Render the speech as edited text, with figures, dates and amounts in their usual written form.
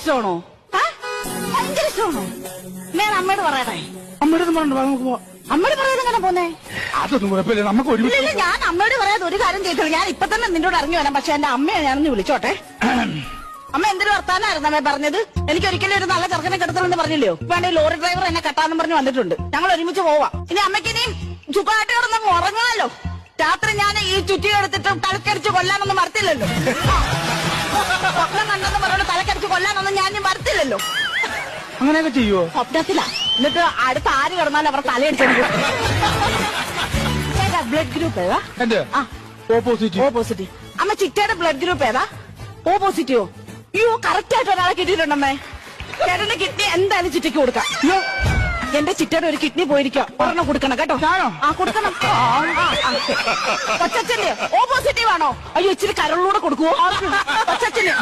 ഇഷ്ടമാണോ? ഭയങ്കര ഇഷ്ടമാണോ? ഞാൻ അമ്മയോട് പറയട്ടെ. അമ്മയുടെ പറഞ്ഞു നമുക്ക് പോവാം. അമ്മയോട് പറയാതെ എങ്ങനെ പോന്നേ? അതൊന്നും കുഴപ്പമില്ല, നമുക്ക് ഒരുമിച്ച്. ഇല്ല, ഞാൻ അമ്മയോട് പറയാതെ ഒരു കാര്യം ചെയ്തില്ല. ഞാൻ ഇപ്പൊ തന്നെ നിന്നോട് ഇറങ്ങി വരാം. പക്ഷെ എന്റെ അമ്മയെ ഞാനൊന്ന് വിളിച്ചോട്ടെ. അമ്മ എന്തൊരു വർത്താനായിരുന്നു അമ്മ പറഞ്ഞത്? എനിക്ക് ഒരിക്കലും ഒരു നല്ല ചെറുക്കനെ കിടത്തണമെന്ന് പറഞ്ഞില്ലയോ? വേണ്ട ലോറി ഡ്രൈവർ എന്നെ കെട്ടാന്ന് പറഞ്ഞ് വന്നിട്ടുണ്ട്. ഞങ്ങൾ ഒരുമിച്ച് പോവാം. ഇനി അമ്മയ്ക്ക് ഇനിയും ചുക്കാട്ടി കിടന്നങ്ങ് ഉറങ്ങണമല്ലോ. രാത്രി ഞാൻ ഈ ചുറ്റി എടുത്തിട്ട് തലക്കടിച്ച് കൊല്ലാനൊന്നും മറത്തില്ലല്ലോ. സ്വപ്നം കണ്ടെന്ന് പറഞ്ഞോണ്ട് തലക്കടിച്ച് കൊല്ലാനൊന്നും ഞാൻ മറത്തില്ലല്ലോ. അങ്ങനെയൊക്കെ ചെയ്യുവോ? സ്വപ്നത്തില. എന്നിട്ട് അടുത്ത് ആര് കിടന്നാലും അവർ തലയടിച്ചു. ബ്ലഡ് ഗ്രൂപ്പ് ഏതാ? എന്റെ ഓപ്പോസിറ്റ്. ഓപ്പോസിറ്റീവ്. അമ്മ ചിറ്റയുടെ ബ്ലഡ് ഗ്രൂപ്പ് ഏതാ? ഓ പോസിറ്റീവോ? അയ്യോ, കറക്റ്റ് ആയിട്ട് ഒരാളെ കിട്ടിയിട്ടുണ്ടമ്മേ. ചേട്ടന്റെ കിഡ്നി എന്തായാലും ചിറ്റയ്ക്ക് കൊടുക്കാം. എന്റെ ചിറ്റയുടെ ഒരു കിഡ്നി പോയിരിക്കോ, ഒരെണ്ണം കൊടുക്കണം കേട്ടോ. ആ കൊടുക്കണം. കൊച്ചച്ഛന്റെ ഓ പോസിറ്റീവ് ആണോ? അയ്യോ, ഇച്ചിരി കരളിലൂടെ കൊടുക്കുവോ കൊച്ചച്ഛന്?